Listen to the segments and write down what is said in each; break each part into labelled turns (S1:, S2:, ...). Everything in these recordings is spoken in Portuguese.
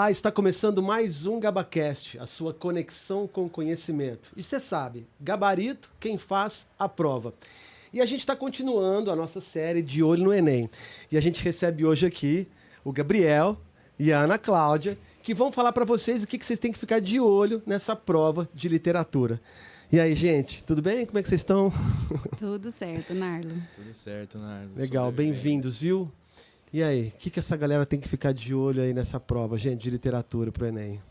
S1: Olá, está começando mais um GabaCast, a sua conexão com o conhecimento. E você sabe, gabarito, quem faz, aprova. E a gente está continuando a nossa série de Olho no Enem. E a gente recebe hoje aqui o Gabriel e a Ana Cláudia, que vão falar para vocês o que vocês têm que ficar de olho nessa prova de literatura. E aí, gente, tudo bem? Como é que vocês estão?
S2: Tudo certo, Narlo.
S3: Tudo certo, Nardo.
S1: Legal, bem-vindos, viu? E aí, o que essa galera tem que ficar de olho aí nessa prova, gente, de literatura pro Enem?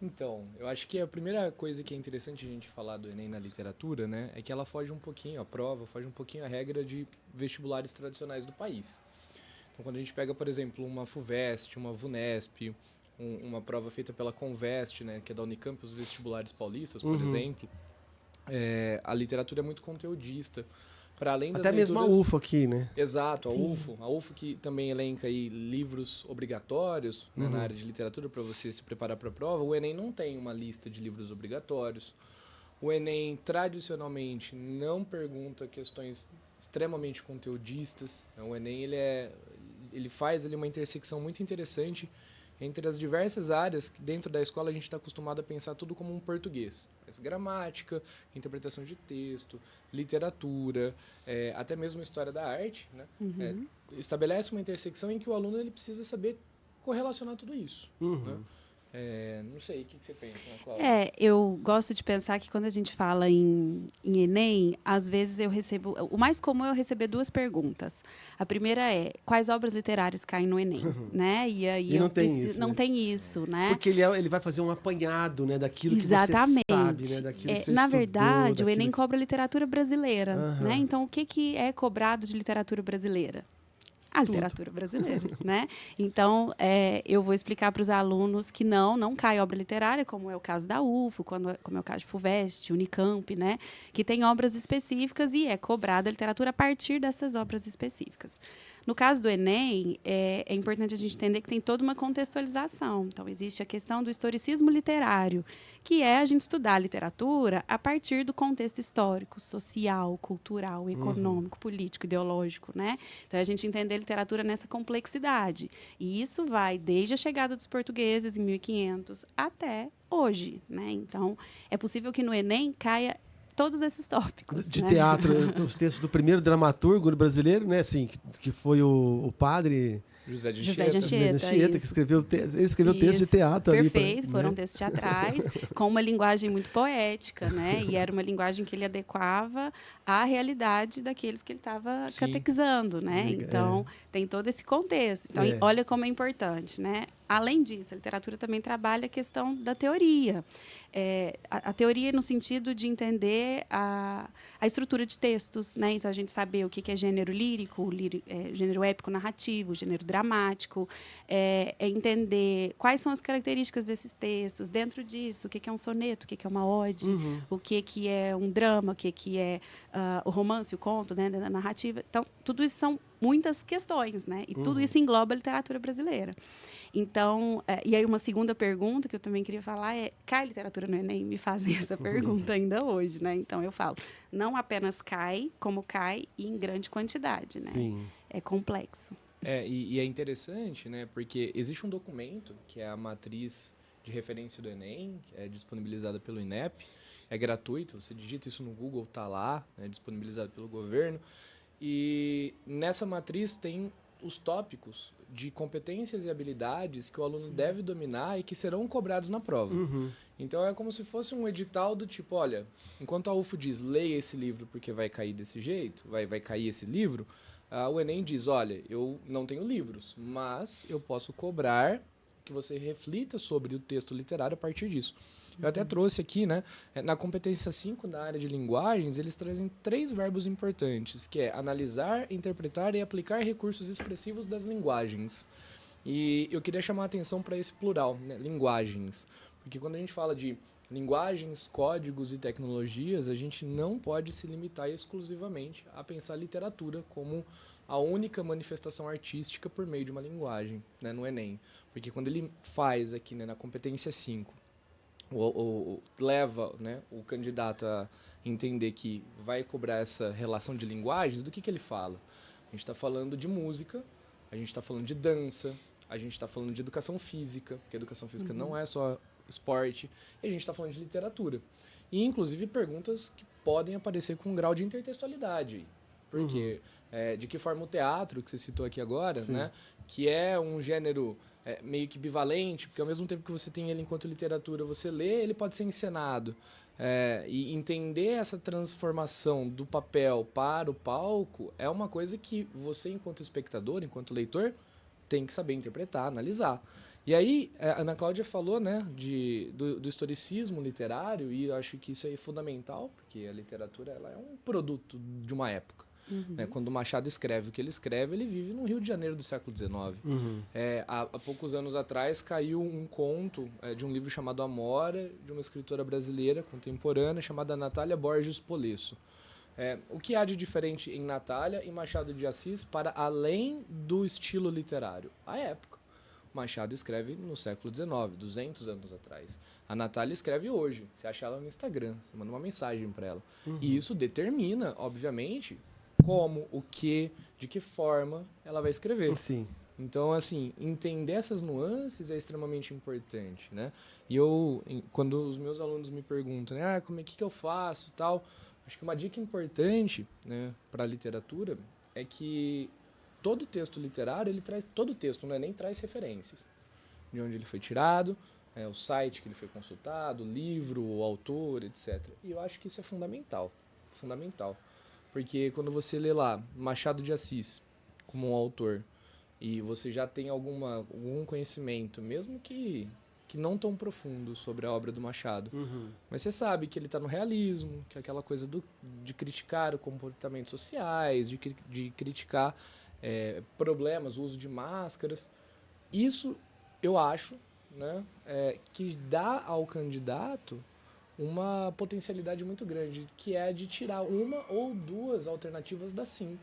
S3: Então, eu acho que a primeira coisa que é interessante a gente falar do Enem na literatura, né, é que ela foge um pouquinho, a prova foge um pouquinho à regra de vestibulares tradicionais do país. Então, quando a gente pega, por exemplo, uma FUVEST, uma VUNESP, uma prova feita pela Convest, né, que é da Unicamp, os vestibulares paulistas, por exemplo, a literatura é muito conteudista. Para além das
S1: até
S3: leituras...
S1: mesmo a UFO aqui, né?
S3: Exato,
S2: Sim.
S3: a UFO que também elenca aí livros obrigatórios, né, na área de literatura para você se preparar para a prova. O Enem não tem uma lista de livros obrigatórios. O Enem tradicionalmente não pergunta questões extremamente conteudistas. O Enem ele faz ali uma intersecção muito interessante entre as diversas áreas que dentro da escola a gente está acostumado a pensar tudo como um português. Mas gramática, interpretação de texto, literatura, até mesmo história da arte, né? Estabelece uma intersecção em que o aluno ele precisa saber correlacionar tudo isso. Né? Não sei, o que você pensa, né, Cláudia?
S2: Eu gosto de pensar que quando a gente fala em Enem, às vezes eu recebo... O mais comum é eu receber duas perguntas. A primeira é, quais obras literárias caem no Enem? Né? E aí
S1: E não tem isso,
S2: não
S1: né?
S2: tem isso, né?
S1: Porque ele vai fazer um apanhado, né, daquilo
S2: Exatamente.
S1: que você sabe, né, daquilo que você
S2: Na
S1: estudou,
S2: verdade, o
S1: daquilo
S2: Enem cobra literatura brasileira,
S1: Aham.
S2: né? Então, o que é cobrado de literatura brasileira? A literatura brasileira, né? Então, eu vou explicar para os alunos que não cai obra literária, como é o caso da UFO, como é o caso de FUVEST, Unicamp, né? Que tem obras específicas e é cobrada a literatura a partir dessas obras específicas. No caso do Enem, é importante a gente entender que tem toda uma contextualização. Então, existe a questão do historicismo literário, que é a gente estudar a literatura a partir do contexto histórico, social, cultural, econômico, político, ideológico, né? Então, a gente entender a literatura nessa complexidade. E isso vai desde a chegada dos portugueses em 1500 até hoje, né? Então, é possível que no Enem caia todos esses tópicos.
S1: de
S2: né?
S1: teatro, os textos do primeiro dramaturgo brasileiro, né, assim, que foi o padre
S3: José de
S2: José de
S3: Anchieta.
S2: Anchieta.
S1: Anchieta, que escreveu ele escreveu texto de teatro ali.
S2: Perfeito, foram
S1: né?
S2: textos teatrais, com uma linguagem muito poética, né? E era uma linguagem que ele adequava à realidade daqueles que ele estava
S3: Sim.
S2: catequizando, né? Então, tem todo esse contexto. Então, olha como é importante, né? Além disso, a literatura também trabalha a questão da teoria. A teoria no sentido de entender a estrutura de textos, né? Então, a gente saber o que é gênero lírico, gênero épico-narrativo, gênero dramático, entender quais são as características desses textos, dentro disso, o que é um soneto, o que é uma ode, o que é um drama, o que é o romance, o conto, né? Da narrativa. Então, tudo isso são muitas questões, né? E tudo isso engloba a literatura brasileira. Então, e aí uma segunda pergunta que eu também queria falar é, cai literatura no Enem? Me fazem essa pergunta ainda hoje, né? Então, eu falo, não apenas cai, como cai e em grande quantidade, né?
S1: Sim.
S2: É complexo.
S3: E é interessante, né? Porque existe um documento, que é a matriz de referência do Enem, que é disponibilizada pelo INEP, é gratuito, você digita isso no Google, tá lá, né, disponibilizado pelo governo. E nessa matriz tem os tópicos de competências e habilidades que o aluno deve dominar e que serão cobrados na prova. Então, é como se fosse um edital do tipo, olha, enquanto a UFO diz, leia esse livro porque vai cair desse jeito, vai cair esse livro, o Enem diz, olha, eu não tenho livros, mas eu posso cobrar que você reflita sobre o texto literário a partir disso. Eu até trouxe aqui, né, na competência 5, na área de linguagens, eles trazem 3 verbos importantes, que é analisar, interpretar e aplicar recursos expressivos das linguagens. E eu queria chamar a atenção para esse plural, né, linguagens. Porque quando a gente fala de linguagens, códigos e tecnologias, a gente não pode se limitar exclusivamente a pensar a literatura como a única manifestação artística por meio de uma linguagem, né, no Enem. Porque quando ele faz aqui, né, na competência 5, leva, né, o candidato a entender que vai cobrar essa relação de linguagens, do que ele fala? A gente está falando de música, a gente está falando de dança, a gente está falando de educação física, porque educação física não é só esporte, e a gente está falando de literatura. E, inclusive, perguntas que podem aparecer com um grau de intertextualidade. Porque, de que forma o teatro, que você citou aqui agora, né, que é um gênero meio que bivalente, porque ao mesmo tempo que você tem ele enquanto literatura, você lê, ele pode ser encenado. E entender essa transformação do papel para o palco é uma coisa que você, enquanto espectador, enquanto leitor, tem que saber interpretar, analisar. E aí, a Ana Cláudia falou, né, do historicismo literário, e eu acho que isso é fundamental, porque a literatura ela é um produto de uma época. Né? Quando o Machado escreve o que ele escreve, ele vive no Rio de Janeiro do século XIX. Há poucos anos atrás caiu um conto de um livro chamado Amora, de uma escritora brasileira contemporânea chamada Natália Borges Polesso. O que há de diferente em Natália e Machado de Assis para além do estilo literário? A época. Machado escreve no século XIX, 200 anos atrás. A Natália escreve hoje. Você acha ela no Instagram, você manda uma mensagem para ela. E isso determina, obviamente, como, o que, de que forma ela vai escrever.
S1: Sim.
S3: Então, assim, entender essas nuances é extremamente importante, né? E quando os meus alunos me perguntam, né, como é que eu faço e tal, acho que uma dica importante, né, para a literatura é que todo texto literário, todo texto no Enem traz referências. De onde ele foi tirado, o site que ele foi consultado, o livro, o autor, etc. E eu acho que isso é fundamental. Fundamental. Porque quando você lê lá Machado de Assis como um autor e você já tem algum conhecimento, mesmo que não tão profundo sobre a obra do Machado, mas você sabe que ele está no realismo, que é aquela coisa de criticar os comportamentos sociais, de criticar problemas, o uso de máscaras. Isso eu acho, né, que dá ao candidato uma potencialidade muito grande, que é de tirar uma ou duas alternativas das 5.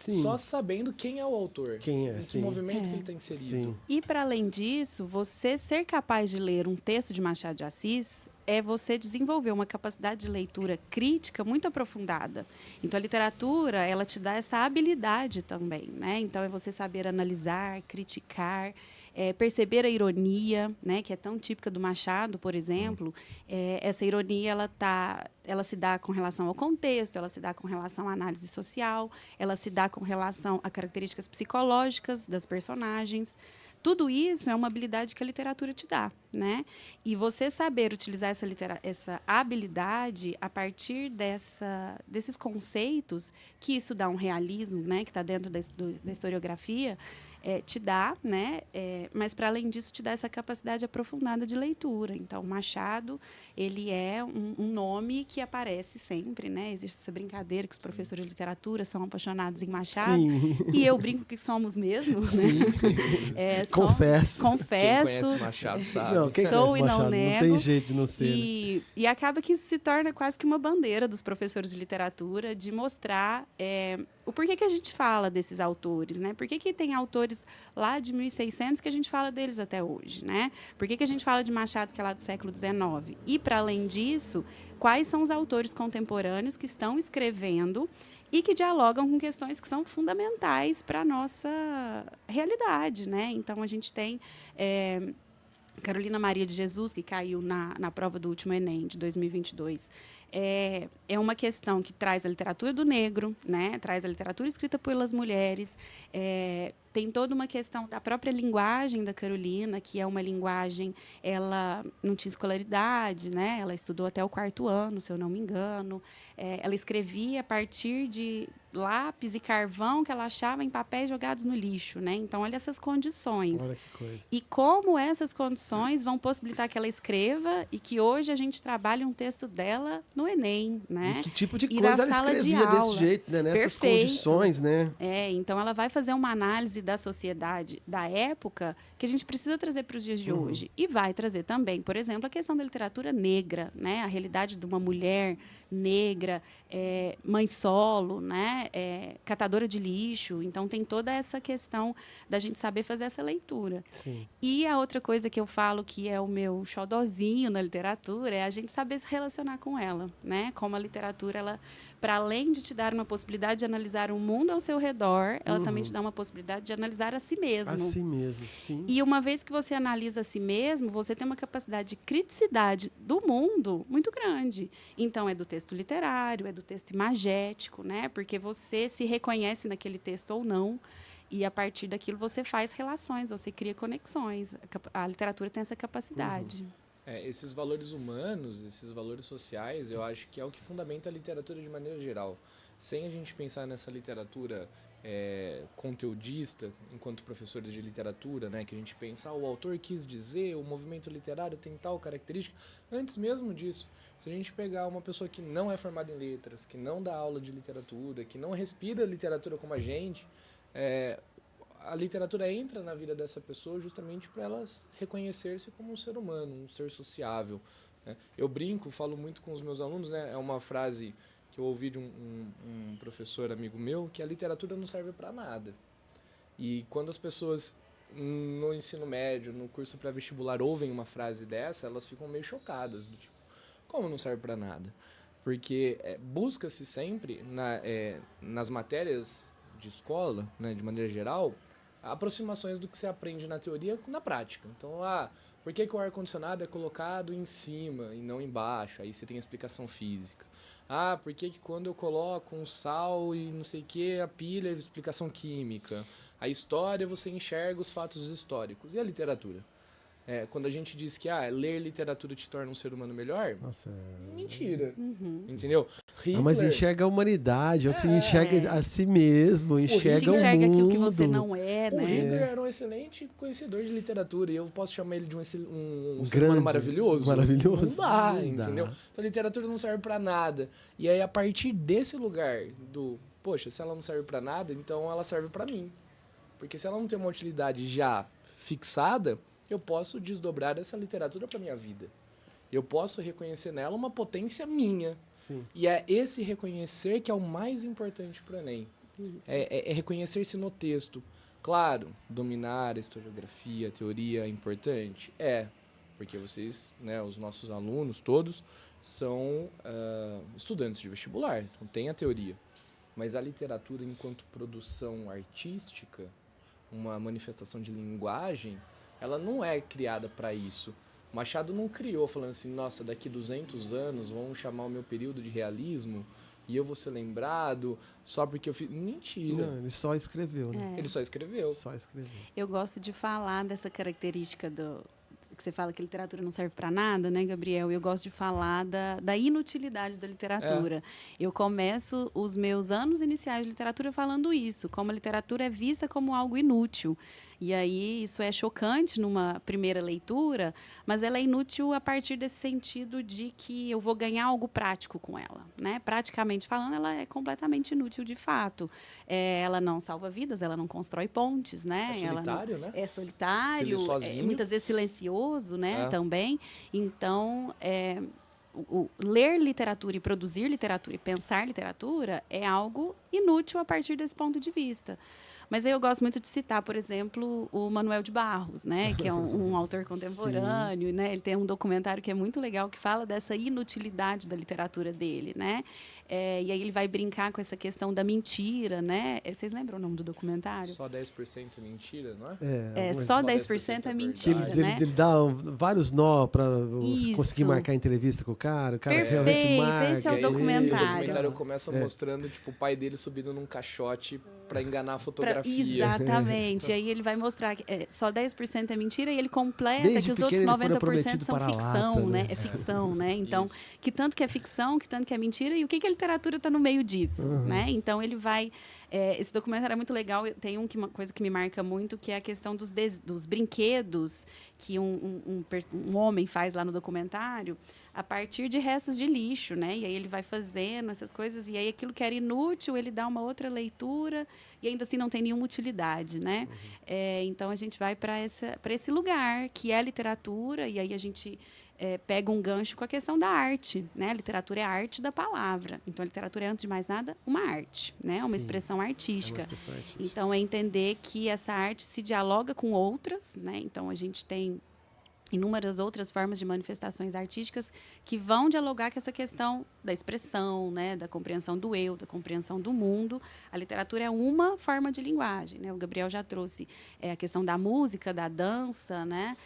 S3: Sim. Só sabendo quem é o autor.
S1: Quem é,
S3: esse movimento que ele está inserido.
S1: Sim.
S2: E, para além disso, você ser capaz de ler um texto de Machado de Assis é você desenvolver uma capacidade de leitura crítica muito aprofundada. Então, a literatura, ela te dá essa habilidade também, né? Então, é você saber analisar, criticar, perceber a ironia, né? Que é tão típica do Machado, por exemplo. Essa ironia, ela se dá com relação ao contexto, ela se dá com relação à análise social, ela se dá com relação a características psicológicas das personagens. Tudo isso é uma habilidade que a literatura te dá, né? E você saber utilizar essa habilidade a partir desses conceitos, que isso dá um realismo, né? Que está dentro da historiografia, te dá, né? Mas, para além disso, te dá essa capacidade aprofundada de leitura. Então, Machado, ele é um nome que aparece sempre, né? Existe essa brincadeira que os professores de literatura são apaixonados em Machado. Sim. E eu brinco que somos mesmos,
S1: sim,
S2: né?
S1: Sim. Confesso.
S3: Quem conhece Machado sabe.
S1: Não, quem
S2: Sou
S1: conhece
S2: e
S1: Machado,
S2: não nego.
S1: Não tem jeito de não ser.
S2: E acaba que isso se torna quase que uma bandeira dos professores de literatura de mostrar o porquê que a gente fala desses autores, né? Por que tem autores lá de 1600 que a gente fala deles até hoje, né? Por que a gente fala de Machado, que é lá do século XIX? E, para além disso, quais são os autores contemporâneos que estão escrevendo e que dialogam com questões que são fundamentais para a nossa realidade, né? Então, a gente tem Carolina Maria de Jesus, que caiu na prova do último Enem, de 2022. É uma questão que traz a literatura do negro, né? Traz a literatura escrita pelas mulheres. Tem toda uma questão da própria linguagem da Carolina, que é uma linguagem, ela não tinha escolaridade, né? Ela estudou até o 4º ano, se eu não me engano. Ela escrevia a partir de lápis e carvão que ela achava em papéis jogados no lixo, né? Então, olha essas condições.
S1: Olha que coisa.
S2: E como essas condições vão possibilitar que ela escreva e que hoje a gente trabalhe um texto dela no Enem, né?
S1: E que tipo de coisa ela escrevia desse jeito, né? Nessas condições, né?
S2: Então ela vai fazer uma análise da sociedade da época que a gente precisa trazer para os dias de hoje. E vai trazer também, por exemplo, a questão da literatura negra, né? A realidade de uma mulher negra, mãe solo, né? Catadora de lixo. Então, tem toda essa questão da gente saber fazer essa leitura.
S1: Sim.
S2: E a outra coisa que eu falo que é o meu xodozinho na literatura é a gente saber se relacionar com ela, né? Como a literatura, ela, para além de te dar uma possibilidade de analisar o mundo ao seu redor, ela também te dá uma possibilidade de analisar a si mesmo.
S1: A si mesmo, sim.
S2: E uma vez que você analisa a si mesmo, você tem uma capacidade de criticidade do mundo muito grande. Então, é do texto literário, é do texto imagético, né? Porque você se reconhece naquele texto ou não. E, a partir daquilo, você faz relações, você cria conexões. A literatura tem essa capacidade.
S3: Esses valores humanos, esses valores sociais, eu acho que é o que fundamenta a literatura de maneira geral. Sem a gente pensar nessa literatura conteudista, enquanto professores de literatura, né, que a gente pensa, o autor quis dizer, o movimento literário tem tal característica. Antes mesmo disso, se a gente pegar uma pessoa que não é formada em letras, que não dá aula de literatura, que não respira literatura como a gente, a literatura entra na vida dessa pessoa justamente para elas reconhecer-se como um ser humano, um ser sociável, né? Eu brinco, falo muito com os meus alunos, né? É uma frase que eu ouvi de um professor amigo meu, que a literatura não serve para nada. E quando as pessoas no ensino médio, no curso pré-vestibular, ouvem uma frase dessa, elas ficam meio chocadas, do tipo, como não serve para nada? Porque busca-se sempre, nas matérias de escola, né, de maneira geral, aproximações do que você aprende na teoria na prática. Então, por que o ar-condicionado é colocado em cima e não embaixo? Aí você tem a explicação física. Por que quando eu coloco um sal e não sei o que, a pilha é explicação química? A história, você enxerga os fatos históricos. E a literatura? Quando a gente diz que ler literatura te torna um ser humano melhor,
S1: nossa,
S3: mentira. Entendeu?
S1: Hitler, mas enxerga a humanidade, você enxerga a si mesmo, enxerga o mundo.
S2: aquilo que você não é, né?
S3: O Hitler era um excelente conhecedor de literatura e eu posso chamar ele de um ser
S1: grande,
S3: humano maravilhoso?
S1: Maravilhoso.
S3: Não dá, entendeu? Então a literatura não serve pra nada. E aí, a partir desse lugar poxa, se ela não serve pra nada, então ela serve pra mim. Porque se ela não tem uma utilidade já fixada, eu posso desdobrar essa literatura para minha vida. Eu posso reconhecer nela uma potência minha.
S1: Sim.
S3: E é esse reconhecer que é o mais importante para o Enem. É reconhecer-se no texto. Claro, dominar a historiografia, a teoria é importante? Porque vocês, né, os nossos alunos todos, são estudantes de vestibular, então tem a teoria. Mas a literatura enquanto produção artística, uma manifestação de linguagem, ela não é criada para isso. Machado não criou falando assim, nossa, daqui 200 anos vão chamar o meu período de realismo e eu vou ser lembrado só porque eu fiz... Mentira.
S1: Não, ele só escreveu, né?
S3: Ele só escreveu.
S2: Eu gosto de falar dessa característica que você fala que a literatura não serve para nada, né, Gabriel? Eu gosto de falar da inutilidade da literatura. Eu começo os meus anos iniciais de literatura falando isso, como a literatura é vista como algo inútil. E aí isso é chocante numa primeira leitura, mas ela é inútil a partir desse sentido de que eu vou ganhar algo prático com ela, né? Praticamente falando, ela é completamente inútil de fato. Ela não salva vidas, ela não constrói pontes, né?
S3: É solitário, né?
S2: É solitário, muitas vezes silencioso, né? Também. Então, ler literatura e produzir literatura e pensar literatura é algo inútil a partir desse ponto de vista. Mas eu gosto muito de citar, por exemplo, o Manuel de Barros, né, que é um autor contemporâneo, né? Ele tem um documentário que é muito legal, que fala dessa inutilidade da literatura dele, né? E aí ele vai brincar com essa questão da mentira, né? Vocês lembram o nome do documentário?
S3: Só 10% é mentira, não
S2: é? Só 10% é mentira, né?
S1: Ele dá vários nó para conseguir marcar entrevista com o cara realmente marca.
S2: Esse é o documentário.
S3: O documentário começa mostrando tipo, o pai dele subindo num caixote para enganar a fotografia.
S2: Exatamente. E aí ele vai mostrar que só 10% é mentira e ele completa
S1: Desde
S2: que os outros 90% são ficção,
S1: lata,
S2: né? É ficção, né? Então, que tanto que é ficção, que tanto que é mentira e o que a literatura está no meio disso, né? Então, ele vai... esse documentário é muito legal. Tem uma coisa que me marca muito, que é a questão dos brinquedos que um homem faz lá no documentário a partir de restos de lixo, né? E aí ele vai fazendo essas coisas e aí aquilo que era inútil, ele dá uma outra leitura e ainda assim não tem nenhuma utilidade, né? Então, a gente vai para esse lugar, que é a literatura, e aí a gente... pega um gancho com a questão da arte, né? A literatura é a arte da palavra. Então, a literatura é, antes de mais nada, uma arte, né? Uma expressão artística. Então, é entender que essa arte se dialoga com outras, né? Então, a gente tem inúmeras outras formas de manifestações artísticas que vão dialogar com essa questão da expressão, né, da compreensão do eu, da compreensão do mundo. A literatura é uma forma de linguagem, né? O Gabriel já trouxe a questão da música, da dança, né?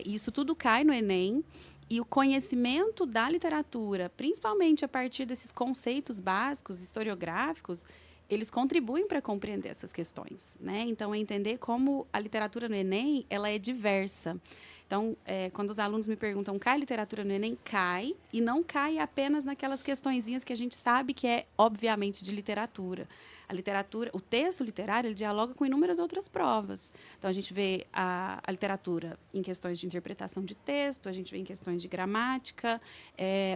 S2: Isso tudo cai no Enem. E o conhecimento da literatura, principalmente a partir desses conceitos básicos, historiográficos, eles contribuem para compreender essas questões, né? Então, é entender como a literatura no Enem ela é diversa. Então, quando os alunos me perguntam, cai literatura no Enem? Cai, e não cai apenas naquelas questõezinhas que a gente sabe que é, obviamente, de literatura. A literatura, o texto literário, ele dialoga com inúmeras outras provas. Então, a gente vê a literatura em questões de interpretação de texto, a gente vê em questões de gramática,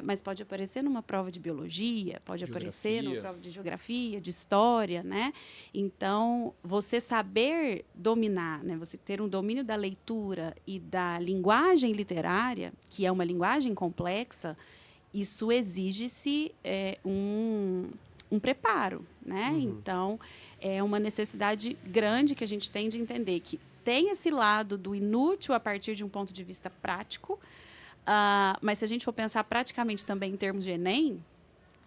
S2: mas pode aparecer numa prova de biologia, pode aparecer numa prova de geografia, de história, né? Então, você saber dominar, né? Você ter um domínio da leitura e da linguagem literária, que é uma linguagem complexa, isso exige-se um preparo, né? Então, é uma necessidade grande que a gente tem de entender que tem esse lado do inútil a partir de um ponto de vista prático, mas se a gente for pensar praticamente também em termos de Enem,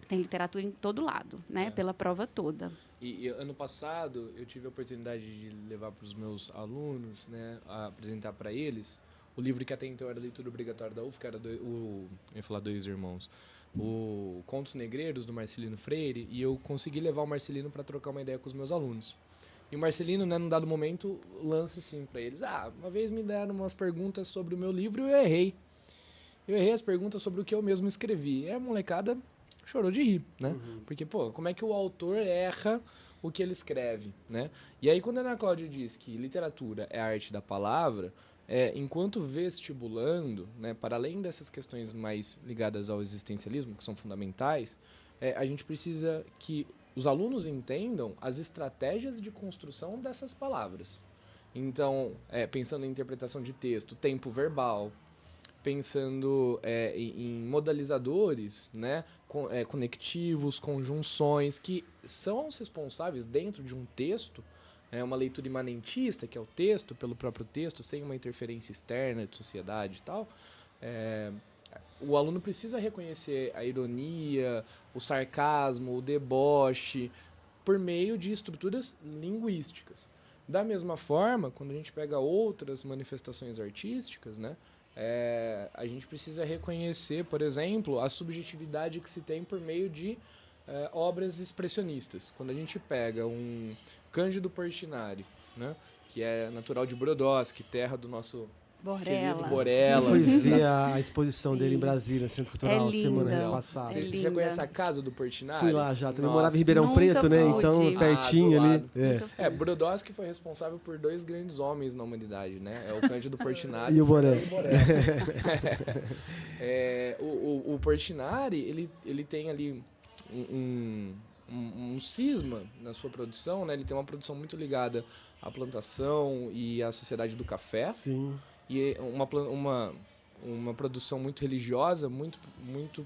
S2: tem literatura em todo lado, né? Pela prova toda.
S3: E ano passado, eu tive a oportunidade de levar para os meus alunos, né, a apresentar para eles o livro que até então era leitura obrigatória da UF, que era eu ia falar Dois Irmãos, o Contos Negreiros, do Marcelino Freire, e eu consegui levar o Marcelino para trocar uma ideia com os meus alunos. E o Marcelino, né, num dado momento, lança assim para eles, uma vez me deram umas perguntas sobre o meu livro e eu errei. Eu errei as perguntas sobre o que eu mesmo escrevi. E a molecada chorou de rir, né? Porque, como é que o autor erra o que ele escreve, né? E aí, quando a Ana Cláudia diz que literatura é a arte da palavra, enquanto vestibulando, né, para além dessas questões mais ligadas ao existencialismo, que são fundamentais, a gente precisa que os alunos entendam as estratégias de construção dessas palavras. Então, pensando em interpretação de texto, tempo verbal, pensando em modalizadores, né, conectivos, conjunções, que são os responsáveis dentro de um texto, uma leitura imanentista, que é o texto, pelo próprio texto, sem uma interferência externa de sociedade e tal. O aluno precisa reconhecer a ironia, o sarcasmo, o deboche, por meio de estruturas linguísticas. Da mesma forma, quando a gente pega outras manifestações artísticas, né, a gente precisa reconhecer, por exemplo, a subjetividade que se tem por meio de obras expressionistas. Quando a gente pega um Cândido Portinari, né, que é natural de Brodowski, terra do nosso querido Borella.
S1: Eu fui ver a exposição dele em Brasília, Centro Cultural, semana passada.
S3: Você já conhece a casa do Portinari?
S1: Fui lá já, também morava em Ribeirão Preto, né? Então, pertinho ali.
S3: Brodowski foi responsável por 2 grandes homens na humanidade, né? É o Cândido Portinari
S1: e o Borella.
S3: O Portinari, ele tem ali um cisma na sua produção, né? Ele tem uma produção muito ligada à plantação e à sociedade do café.
S1: Sim.
S3: E uma produção muito religiosa, muito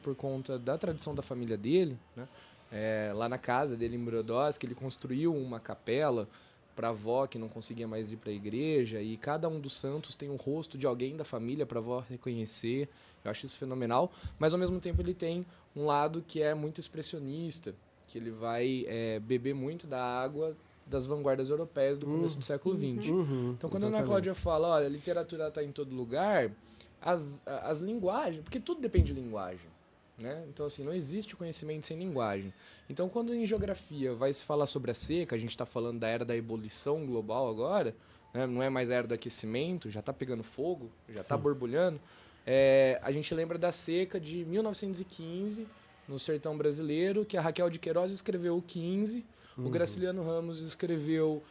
S3: por conta da tradição da família dele, né? Lá na casa dele em Brodowski, ele construiu uma capela para a avó que não conseguia mais ir para a igreja, e cada um dos santos tem um rosto de alguém da família para a avó reconhecer. Eu acho isso fenomenal, mas ao mesmo tempo ele tem um lado que é muito expressionista, que ele vai beber muito da água das vanguardas europeias do começo do século XX. Então, quando a Ana Cláudia fala, olha, a literatura está em todo lugar, as linguagens, porque tudo depende de linguagem, né? Então, assim, não existe conhecimento sem linguagem. Então, quando em geografia vai se falar sobre a seca, a gente está falando da era da ebulição global agora, né? Não é mais a era do aquecimento, já está pegando fogo, já está borbulhando, a gente lembra da seca de 1915, no sertão brasileiro, que a Raquel de Queiroz escreveu o 15, o Graciliano Ramos escreveu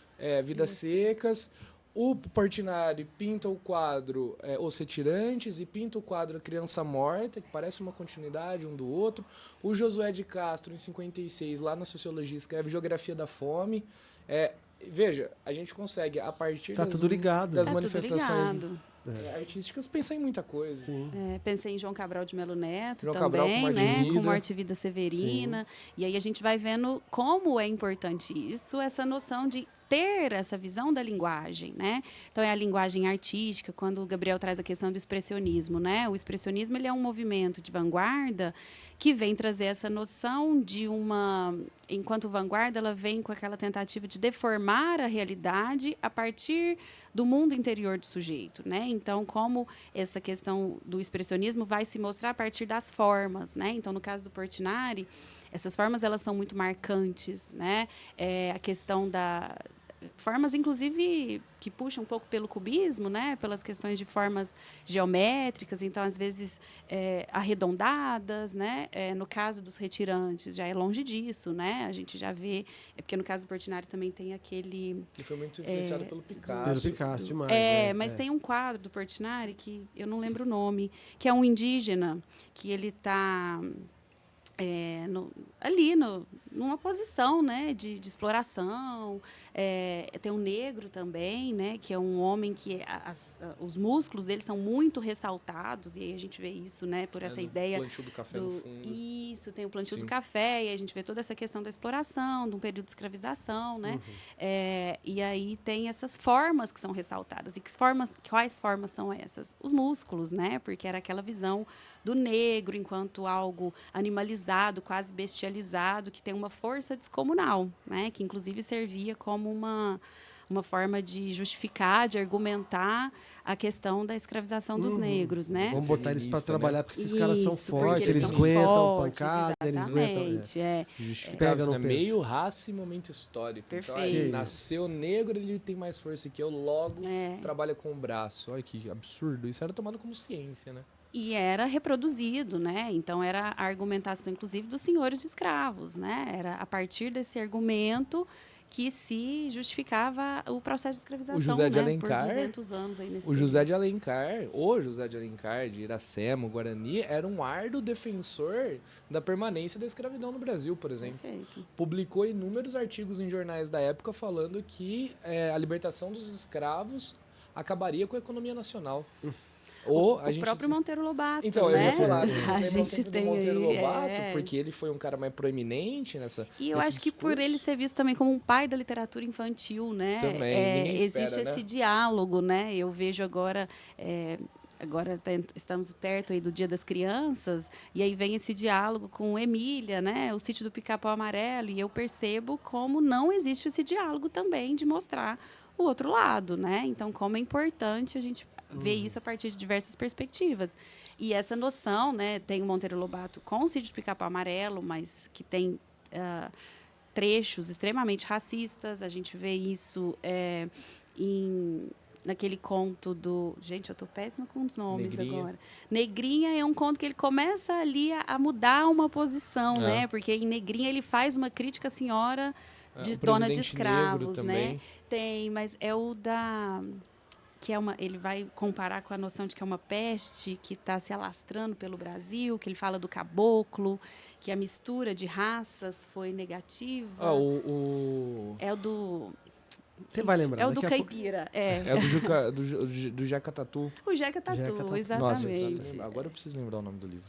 S3: Vidas Secas, o Portinari pinta o quadro Os Retirantes e pinta o quadro Criança Morta, que parece uma continuidade um do outro. O Josué de Castro, em 56, lá na Sociologia, escreve Geografia da Fome. Veja, a gente consegue, a partir das manifestações Artísticas, pensei em muita coisa.
S1: Sim.
S2: Pensei em João Cabral de Melo Neto
S3: João
S2: também,
S3: Cabral com Morte de
S2: né?
S3: Vida.
S2: Com Morte e Vida Severina. E aí a gente vai vendo como é importante isso, essa noção de ter essa visão da linguagem, né? Então, é a linguagem artística, quando o Gabriel traz a questão do expressionismo, né? O expressionismo, ele é um movimento de vanguarda que vem trazer essa noção de uma... Enquanto vanguarda, ela vem com aquela tentativa de deformar a realidade a partir do mundo interior do sujeito, né? Então, como essa questão do expressionismo vai se mostrar a partir das formas, né? Então, no caso do Portinari, essas formas, elas são muito marcantes, né? A questão da... Formas, inclusive, que puxam um pouco pelo cubismo, né? Pelas questões de formas geométricas, então, às vezes, arredondadas, né? No caso dos retirantes, já é longe disso, né? A gente já vê... porque no caso do Portinari também tem aquele...
S3: E foi muito influenciado pelo Picasso.
S1: Pelo Picasso, demais.
S2: Mas tem um quadro do Portinari, que eu não lembro o nome, que é um indígena, que ele está... numa posição, né, de exploração. Tem um negro também, né, que é um homem que os músculos dele são muito ressaltados, e aí a gente vê isso, né, por essa ideia
S3: O plantio do café no fundo.
S2: Isso, tem o plantio do café, e aí a gente vê toda essa questão da exploração, de um período de escravização, né? E aí tem essas formas que são ressaltadas. E quais formas são essas? Os músculos, né? Porque era aquela visão do negro enquanto algo animalizado, quase bestializado, que tem uma força descomunal, né? Que inclusive servia como uma forma de justificar, de argumentar a questão da escravização dos negros, né?
S1: Vamos botar eles para trabalhar, porque esses caras são
S2: Isso,
S1: fortes,
S2: porque
S1: eles
S2: são
S1: aguentam
S2: fortes,
S1: pancada, eles aguentam...
S2: exatamente,
S3: Justificava,
S1: Pega no
S3: né?
S1: peso.
S3: Meio raça e momento histórico.
S2: Perfeito.
S3: Então, aí, nasceu negro, ele tem mais força que eu, logo trabalha com o braço. Olha que absurdo. Isso era tomado como ciência, né?
S2: E era reproduzido, né? Então, era a argumentação, inclusive, dos senhores de escravos, né? Era a partir desse argumento que se justificava o processo de escravização,
S3: O José de
S2: né?
S3: Alencar,
S2: por 200 anos aí nesse
S3: o José de Alencar, de Iracema, Guarani, era um árduo defensor da permanência da escravidão no Brasil, por exemplo.
S2: Perfeito.
S3: Publicou inúmeros artigos em jornais da época falando que a libertação dos escravos acabaria com a economia nacional.
S2: O próprio Monteiro Lobato,
S3: então,
S2: né?
S3: eu ia falar,
S2: A gente tem
S3: do Monteiro
S2: aí,
S3: Lobato, porque ele foi um cara mais proeminente nessa.
S2: E eu acho que por ele ser visto também como um pai da literatura infantil, né?
S3: Também, ninguém espera,
S2: existe
S3: né?
S2: esse diálogo, né? Eu vejo agora. Agora estamos perto aí do Dia das Crianças, e aí vem esse diálogo com Emília, né? O Sítio do Pica-Pau Amarelo, e eu percebo como não existe esse diálogo também de mostrar o outro lado, né? Então, como é importante a gente ver isso a partir de diversas perspectivas. E essa noção, né? Tem o Monteiro Lobato com o Sítio do Pica-Pau Amarelo, mas que tem trechos extremamente racistas. A gente vê isso naquele conto do... Gente, eu tô péssima com os nomes agora. Negrinha é um conto que ele começa ali a mudar uma posição, né? Porque em Negrinha ele faz uma crítica à senhora de dona de escravos, né? Tem, mas é o da... que ele vai comparar com a noção de que é uma peste que está se alastrando pelo Brasil, que ele fala do caboclo, que a mistura de raças foi negativa. É o do...
S1: Você vai lembrar.
S2: É o do caipira.
S3: É do Jeca Tatu.
S2: O Jeca Tatu, exatamente.
S3: Nossa, agora eu preciso lembrar o nome do livro.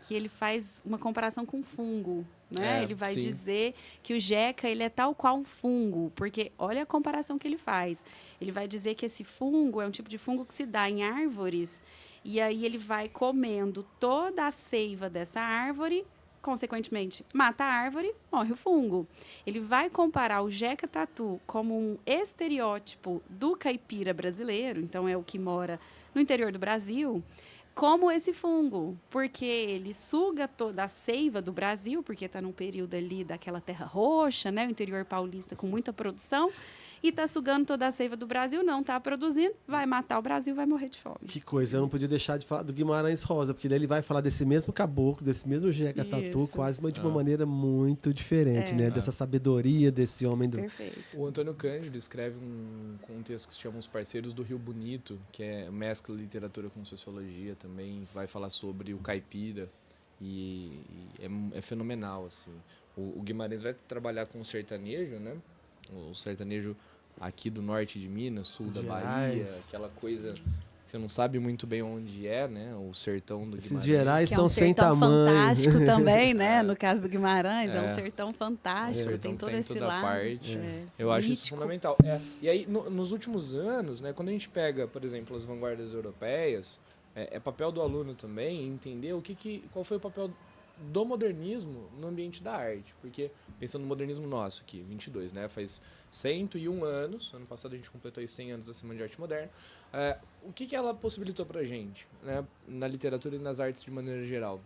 S2: Que ele faz uma comparação com fungo, né? Ele vai dizer que o Jeca, ele é tal qual um fungo, porque olha a comparação que ele faz. Ele vai dizer que esse fungo é um tipo de fungo que se dá em árvores, e aí ele vai comendo toda a seiva dessa árvore, consequentemente, mata a árvore, morre o fungo. Ele vai comparar o Jeca Tatu como um estereótipo do caipira brasileiro, então é o que mora no interior do Brasil, como esse fungo, porque ele suga toda a seiva do Brasil, porque está num período ali daquela terra roxa, né, o interior paulista com muita produção, e está sugando toda a seiva do Brasil, não está produzindo, vai matar o Brasil, vai morrer de fome.
S1: Que coisa, eu não podia deixar de falar do Guimarães Rosa, porque daí ele vai falar desse mesmo caboclo, desse mesmo Jeca Tatu, quase, mas de uma maneira muito diferente, né? Dessa sabedoria desse homem do...
S2: Perfeito.
S3: O Antônio Cândido escreve um texto que se chama Os Parceiros do Rio Bonito, que mescla literatura com sociologia também, vai falar sobre o caipira, e é fenomenal, assim. O Guimarães vai trabalhar com o sertanejo, né? O sertanejo aqui do norte de Minas, sul da
S1: Gerais.
S3: Bahia, aquela coisa que você não sabe muito bem onde é, né? O sertão do Guimarães.
S1: Esses Gerais
S2: Que
S1: são sem tamanho.
S2: fantástico também, né? No caso do Guimarães, é um sertão fantástico, tem todo esse
S3: toda
S2: lado.
S3: Parte. Eu acho isso fundamental. E aí, nos últimos anos, né, quando a gente pega, por exemplo, as vanguardas europeias, é papel do aluno também entender qual foi o papel do modernismo no ambiente da arte. Porque, pensando no modernismo nosso aqui, 22, né? Faz 101 anos, ano passado a gente completou aí 100 anos da Semana de Arte Moderna. O que ela possibilitou pra gente, né? Na literatura e nas artes de maneira geral?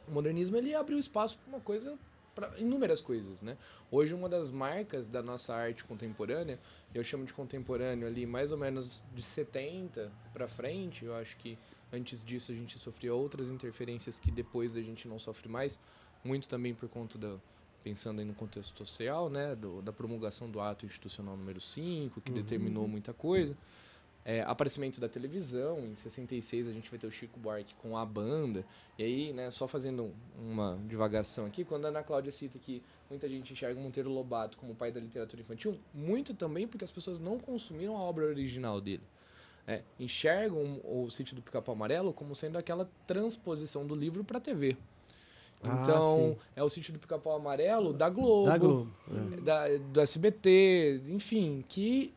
S3: O modernismo, ele abriu espaço para uma coisa, para inúmeras coisas, né? Hoje, uma das marcas da nossa arte contemporânea, eu chamo de contemporâneo ali mais ou menos de 70 para frente, eu acho que antes disso a gente sofria outras interferências que depois a gente não sofre mais, muito também por conta pensando aí no contexto social, né, da promulgação do ato institucional número 5, que determinou muita coisa. Aparecimento da televisão, em 66 a gente vai ter o Chico Buarque com a banda, e aí, né, só fazendo uma divagação aqui, quando a Ana Cláudia cita que muita gente enxerga o Monteiro Lobato como o pai da literatura infantil, muito também porque as pessoas não consumiram a obra original dele. Enxergam o Sítio do Pica-Pau Amarelo como sendo aquela transposição do livro para a TV. Então, é o Sítio do Pica-Pau Amarelo da Globo, do SBT, enfim, que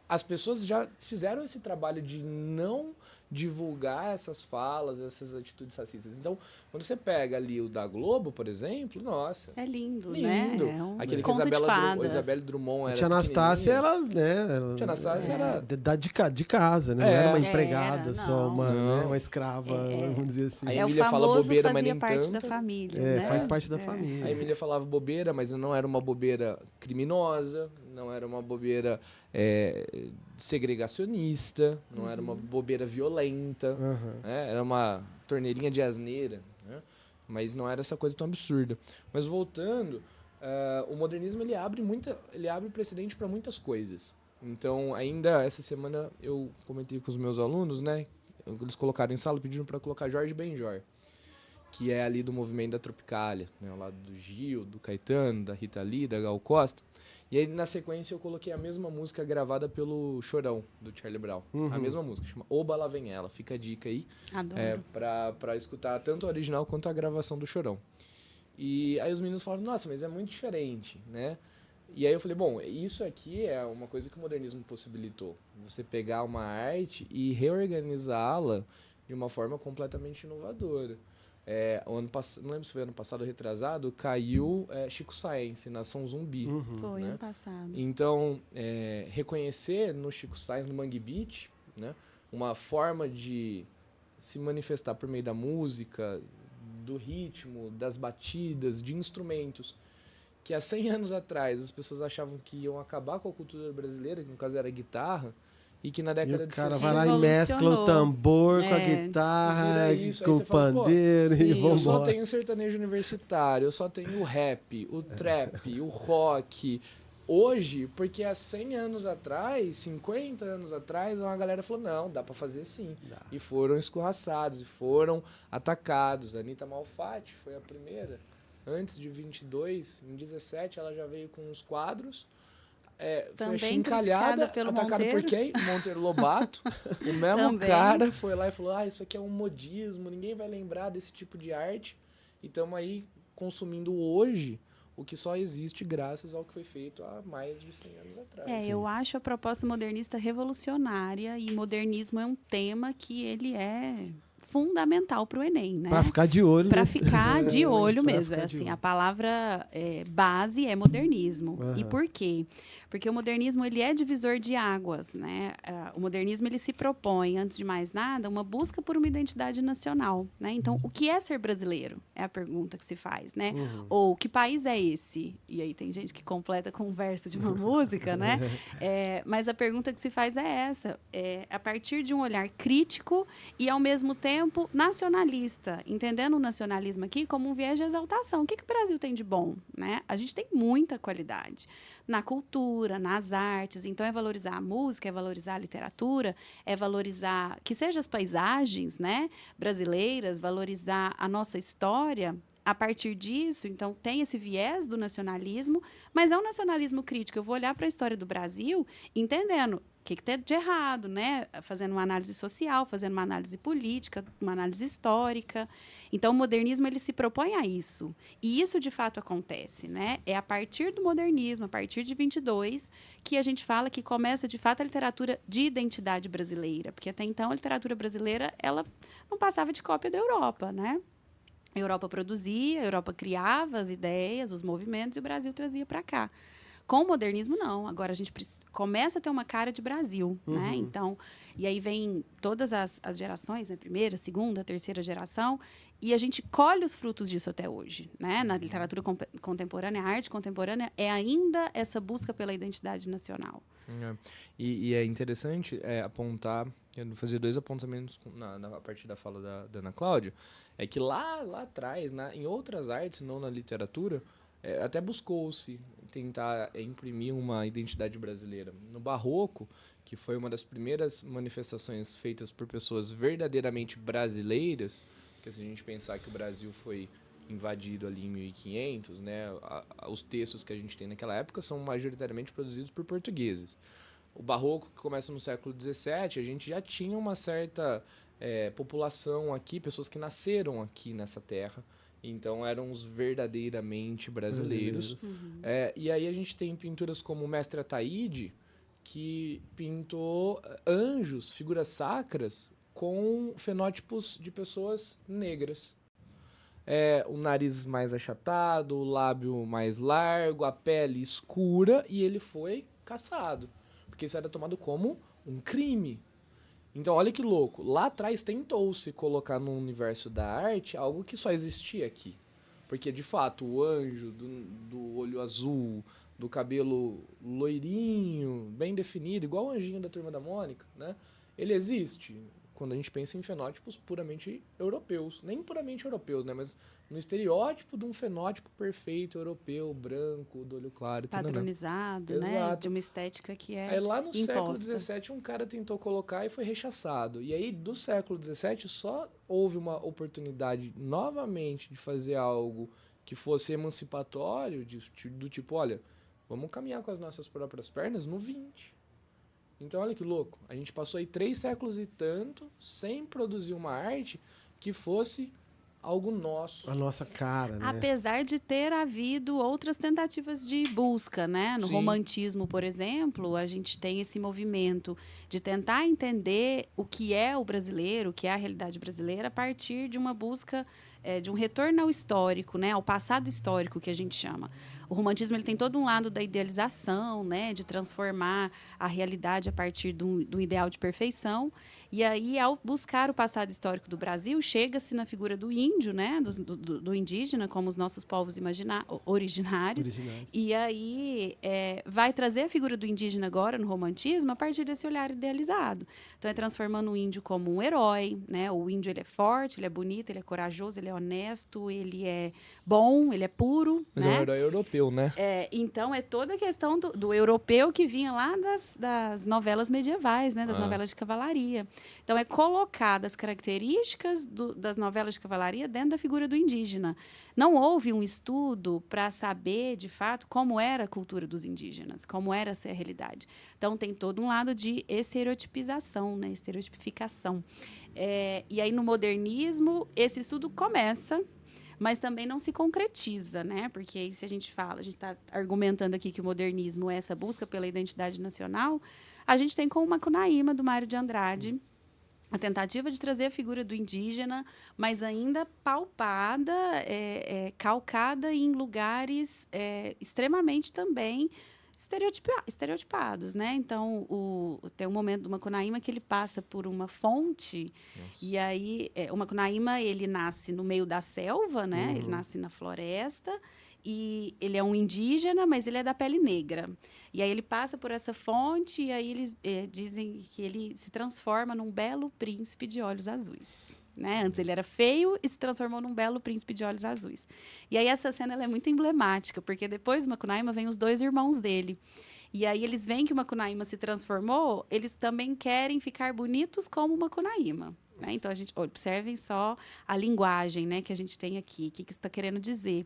S3: as pessoas já fizeram esse trabalho de não divulgar essas falas, essas atitudes racistas. Então, quando você pega ali o da Globo, por exemplo, nossa...
S2: É lindo,
S3: lindo.
S2: Né? É um
S3: aquele que
S2: conto de fadas.
S3: Isabelle Drummond era
S1: A tia Anastácia, ela, né?
S3: Tia Anastácia era...
S1: de casa, né? Não era uma empregada só, uma escrava, vamos dizer assim.
S3: A Emília fala bobeira, mas nem
S2: parte
S3: tanto.
S2: Da família, né?
S1: Faz parte da família.
S3: A Emília falava bobeira, mas não era uma bobeira criminosa, não era uma bobeira segregacionista, não era uma bobeira violenta, era uma torneirinha de asneira, né? Mas não era essa coisa tão absurda. Mas voltando, o modernismo ele abre precedente para muitas coisas. Então, ainda essa semana eu comentei com os meus alunos, né? Eles colocaram em sala, pediram para colocar Jorge Benjor, que é ali do movimento da Tropicália, né? Ao lado do Gil, do Caetano, da Rita Lee, da Gal Costa. E aí, na sequência, eu coloquei a mesma música gravada pelo Chorão, do Charlie Brown. A mesma música, chama Oba Lá Vem Ela. Fica a dica aí.
S2: Adoro.
S3: Pra escutar tanto a original quanto a gravação do Chorão. E aí os meninos falaram, nossa, mas é muito diferente, né? E aí eu falei, bom, isso aqui é uma coisa que o modernismo possibilitou. Você pegar uma arte e reorganizá-la de uma forma completamente inovadora. Não lembro se foi ano passado ou retrasado, caiu Chico Science, Nação Zumbi.
S2: Foi
S3: né?
S2: ano passado.
S3: Então, reconhecer no Chico Science, no Mangue Beat, né, uma forma de se manifestar por meio da música, do ritmo, das batidas, de instrumentos, que há 100 anos atrás as pessoas achavam que iam acabar com a cultura brasileira, que no caso era a guitarra, e que na década de 60...
S1: O cara vai lá e mescla o tambor com a guitarra, com o pandeiro e vambora.
S3: Eu só tenho sertanejo universitário, eu só tenho o rap, o trap, o rock. Hoje, porque há 100 anos atrás, 50 anos atrás, uma galera falou, não, dá pra fazer sim.
S1: Dá.
S3: E foram escorraçados, e foram atacados. A Anitta Malfatti foi a primeira. Antes de 22, em 17, ela já veio com uns quadros. Foi achincalhada, atacada por quem? Monteiro Lobato. O mesmo cara foi lá e falou, isso aqui é um modismo, ninguém vai lembrar desse tipo de arte. E estamos aí consumindo hoje o que só existe graças ao que foi feito há mais de 100 anos atrás.
S2: Eu acho a proposta modernista revolucionária, e modernismo é um tema que ele é fundamental para o Enem, né?
S1: Para ficar de olho.
S2: Para ficar de olho mesmo. Assim, a palavra base é modernismo. E por quê? Porque o modernismo ele é divisor de águas, né? O modernismo ele se propõe, antes de mais nada, uma busca por uma identidade nacional, né? Então, o que é ser brasileiro? É a pergunta que se faz, né? Ou que país é esse? E aí tem gente que completa com um verso de uma música, né? Mas a pergunta que se faz é essa. A partir de um olhar crítico e, ao mesmo tempo, nacionalista. Entendendo o nacionalismo aqui como um viés de exaltação. O que o Brasil tem de bom, né? A gente tem muita qualidade na cultura, nas artes. Então, é valorizar a música, é valorizar a literatura, é valorizar que sejam as paisagens, né, brasileiras, valorizar a nossa história, a partir disso, então, tem esse viés do nacionalismo, mas é um nacionalismo crítico. Eu vou olhar para a história do Brasil entendendo o que tem de errado, né? Fazendo uma análise social, fazendo uma análise política, uma análise histórica. Então, o modernismo ele se propõe a isso. E isso, de fato, acontece, né? É a partir do modernismo, a partir de 22, que a gente fala que começa, de fato, a literatura de identidade brasileira. Porque, até então, a literatura brasileira ela não passava de cópia da Europa, né? A Europa produzia, a Europa criava as ideias, os movimentos, e o Brasil trazia para cá. Com o modernismo, não. Agora a gente começa a ter uma cara de Brasil, né? Então, e aí vem todas as gerações, né? Primeira, segunda, terceira geração, e a gente colhe os frutos disso até hoje, né? Na literatura contemporânea, a arte contemporânea é ainda essa busca pela identidade nacional.
S3: E é interessante apontar, fazer 2 apontamentos a partir da fala da Ana Cláudia, é que lá atrás, em outras artes, não na literatura, até buscou-se tentar imprimir uma identidade brasileira. No Barroco, que foi uma das primeiras manifestações feitas por pessoas verdadeiramente brasileiras, porque se a gente pensar que o Brasil foi invadido ali em 1500, né, os textos que a gente tem naquela época são majoritariamente produzidos por portugueses. O Barroco, que começa no século XVII, a gente já tinha uma certa população aqui, pessoas que nasceram aqui nessa terra, então eram os verdadeiramente brasileiros. E aí a gente tem pinturas como o Mestre Ataíde, que pintou anjos, figuras sacras, com fenótipos de pessoas negras. O nariz mais achatado, o lábio mais largo, a pele escura, e ele foi caçado, porque isso era tomado como um crime. Então, olha que louco. Lá atrás tentou-se colocar no universo da arte algo que só existia aqui. Porque, de fato, o anjo do olho azul, do cabelo loirinho, bem definido, igual o anjinho da Turma da Mônica, né? Ele existe quando a gente pensa em fenótipos puramente europeus. Nem puramente europeus, né? Mas no estereótipo de um fenótipo perfeito europeu, branco, do olho claro.
S2: Padronizado, né?
S3: Exato.
S2: De uma estética que é
S3: Aí lá no
S2: imposta.
S3: século XVII um cara tentou colocar e foi rechaçado. E aí do século XVII só houve uma oportunidade novamente de fazer algo que fosse emancipatório, do tipo, olha, vamos caminhar com as nossas próprias pernas no XX. Então olha que louco, a gente passou aí 3 séculos e tanto sem produzir uma arte que fosse algo nosso.
S1: A nossa cara, né?
S2: Apesar de ter havido outras tentativas de busca, né? No
S3: Sim.
S2: romantismo, por exemplo, a gente tem esse movimento de tentar entender o que é o brasileiro, o que é a realidade brasileira, a partir de uma busca de um retorno ao histórico, né? Ao passado histórico, que a gente chama. O romantismo ele tem todo um lado da idealização, né? De transformar a realidade a partir do ideal de perfeição. E aí, ao buscar o passado histórico do Brasil, chega-se na figura do índio, né? Do indígena, como os nossos povos originários. E aí, vai trazer a figura do indígena agora no romantismo a partir desse olhar idealizado. Então, é transformando o índio como um herói, né? O índio ele é forte, ele é bonito, ele é corajoso, ele é honesto, ele é bom, ele é puro.
S3: Mas
S2: né?
S3: é um herói europeu, né?
S2: Então, é toda a questão do europeu que vinha lá das novelas medievais, né? Das novelas de cavalaria. Então, é colocar as características das novelas de cavalaria dentro da figura do indígena. Não houve um estudo para saber, de fato, como era a cultura dos indígenas, como era essa realidade. Então, tem todo um lado de estereotipização, né? Estereotipificação. E aí, no modernismo, esse estudo começa, mas também não se concretiza, né? Porque aí, se a gente está argumentando aqui que o modernismo é essa busca pela identidade nacional, a gente tem com o Macunaíma, do Mário de Andrade, a tentativa de trazer a figura do indígena, mas ainda palpada, calcada em lugares extremamente também estereotipados, né? Então, tem um momento do Macunaíma que ele passa por uma fonte. Nossa. E aí, o Macunaíma, ele nasce no meio da selva, né? Ele nasce na floresta, e ele é um indígena, mas ele é da pele negra. E aí ele passa por essa fonte, e aí eles dizem que ele se transforma num belo príncipe de olhos azuis. Né? Antes ele era feio e se transformou num belo príncipe de olhos azuis. E aí essa cena ela é muito emblemática, porque depois do Macunaíma vem os 2 irmãos dele. E aí eles veem que o Macunaíma se transformou, eles também querem ficar bonitos como o Macunaíma. né? Então, observem só a linguagem, né, que a gente tem aqui, o que isso está querendo dizer.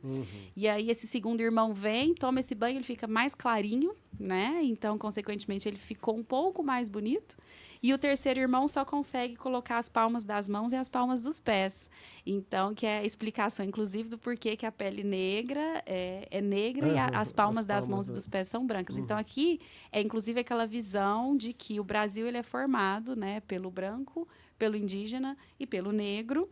S2: E aí, esse segundo irmão vem, toma esse banho, ele fica mais clarinho, né? Então, consequentemente, ele ficou um pouco mais bonito. E o terceiro irmão só consegue colocar as palmas das mãos e as palmas dos pés. Então, que é a explicação, inclusive, do porquê que a pele negra é negra e as palmas das mãos e dos pés são brancas. Então, aqui é, inclusive, aquela visão de que o Brasil ele é formado, né, pelo branco, pelo indígena e pelo negro,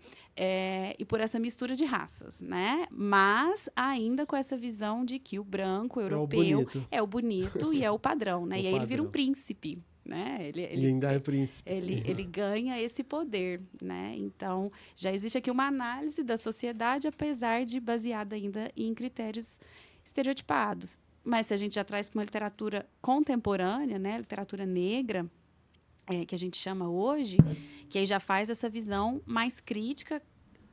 S2: e por essa mistura de raças, né? Mas ainda com essa visão de que o branco, o europeu, é o bonito e é o padrão, né? E aí ele vira um príncipe. Né? Ele
S1: ainda é príncipe.
S2: Ele ganha esse poder, né? Então, já existe aqui uma análise da sociedade, apesar de baseada ainda em critérios estereotipados. Mas se a gente já traz para uma literatura contemporânea, né? Literatura negra, que a gente chama hoje, que aí já faz essa visão mais crítica,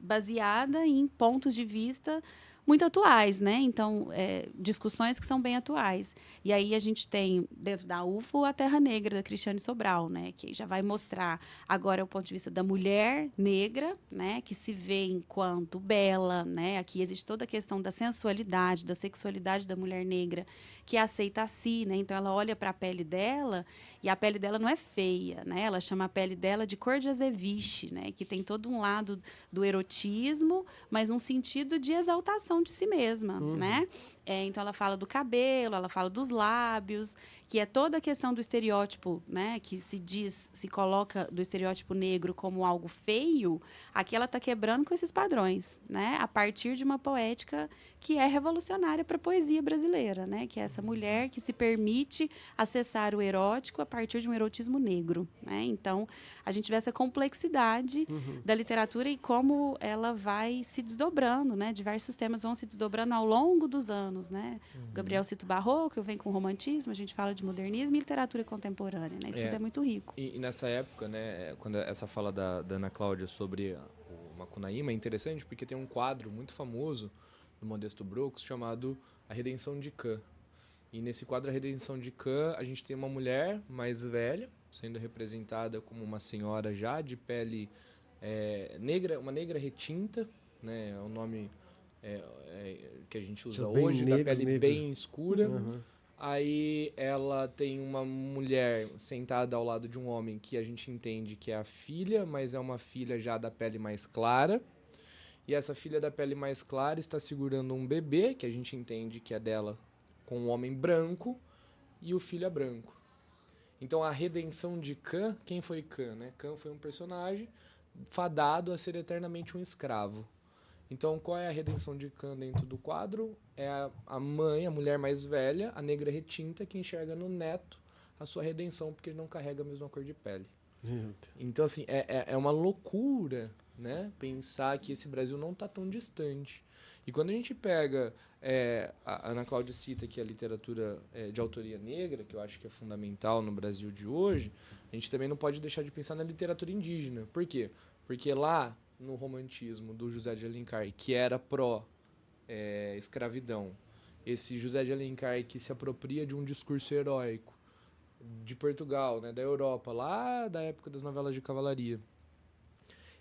S2: baseada em pontos de vista muito atuais, né? Então, discussões que são bem atuais. E aí a gente tem, dentro da UFO, a Terra Negra, da Cristiane Sobral, né? Que já vai mostrar agora o ponto de vista da mulher negra, né? Que se vê enquanto bela, né? Aqui existe toda a questão da sensualidade, da sexualidade da mulher negra, que aceita a si, né? Então, ela olha para a pele dela e a pele dela não é feia, né? Ela chama a pele dela de cor de azeviche, né? Que tem todo um lado do erotismo, mas num sentido de exaltação de si mesma, né? Então, ela fala do cabelo, ela fala dos lábios, que é toda a questão do estereótipo, né? Que se coloca do estereótipo negro como algo feio, aqui ela está quebrando com esses padrões, né? A partir de uma poética que é revolucionária para a poesia brasileira, né? Que é essa mulher que se permite acessar o erótico a partir de um erotismo negro, né? Então, a gente vê essa complexidade da literatura e como ela vai se desdobrando, né? Diversos temas vão se desdobrando ao longo dos anos, né? O Gabriel cita o barroco, eu venho com o romantismo, a gente fala de modernismo e literatura contemporânea, né? Isso tudo é muito rico.
S3: E nessa época, né, quando essa fala da Ana Cláudia sobre o Macunaíma é interessante porque tem um quadro muito famoso do Modesto Brooks chamado A Redenção de Cã. E nesse quadro A Redenção de Cã, a gente tem uma mulher mais velha, sendo representada como uma senhora já de pele negra, uma negra retinta, né, é o nome que a gente usa hoje, da pele bem escura. Aí ela tem uma mulher sentada ao lado de um homem que a gente entende que é a filha, mas é uma filha já da pele mais clara. E essa filha da pele mais clara está segurando um bebê, que a gente entende que é dela, com um homem branco, e o filho é branco. Então, a redenção de Cã, quem foi Cã, né? Cã foi um personagem fadado a ser eternamente um escravo. Então, qual é a redenção de Cã dentro do quadro? É a mãe, a mulher mais velha, a negra retinta, que enxerga no neto a sua redenção, porque ele não carrega a mesma cor de pele. Então, assim, é uma loucura, né? Pensar que esse Brasil não está tão distante. E quando a gente pega, a Ana Cláudia cita aqui a literatura de autoria negra, que eu acho que é fundamental no Brasil de hoje, a gente também não pode deixar de pensar na literatura indígena. Por quê? Porque lá, no romantismo do José de Alencar, que era pró-escravidão, esse José de Alencar que se apropria de um discurso heróico de Portugal, né, da Europa, lá da época das novelas de cavalaria.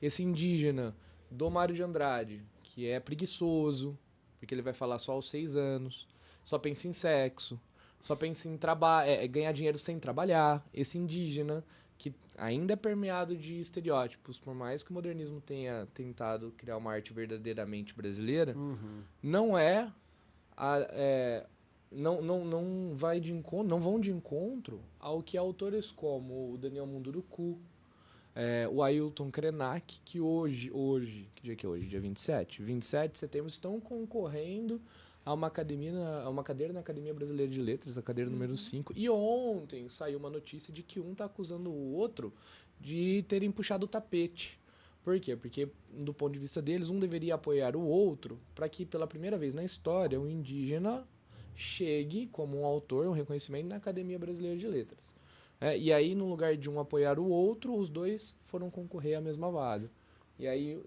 S3: Esse indígena do Mário de Andrade, que é preguiçoso, porque ele vai falar só aos 6 anos, só pensa em sexo, só pensa em ganhar dinheiro sem trabalhar. Esse indígena que ainda é permeado de estereótipos, por mais que o modernismo tenha tentado criar uma arte verdadeiramente brasileira, não vão de encontro ao que autores como o Daniel Munduruku, o Ailton Krenak, que hoje, que dia que é hoje? Dia 27 de setembro, estão concorrendo a uma cadeira na Academia Brasileira de Letras, a cadeira número 5. E ontem saiu uma notícia de que um está acusando o outro de terem puxado o tapete. Por quê? Porque, do ponto de vista deles, um deveria apoiar o outro para que, pela primeira vez na história, um indígena chegue como um autor, um reconhecimento na Academia Brasileira de Letras. E aí, no lugar de um apoiar o outro, os dois foram concorrer à mesma vaga. E aí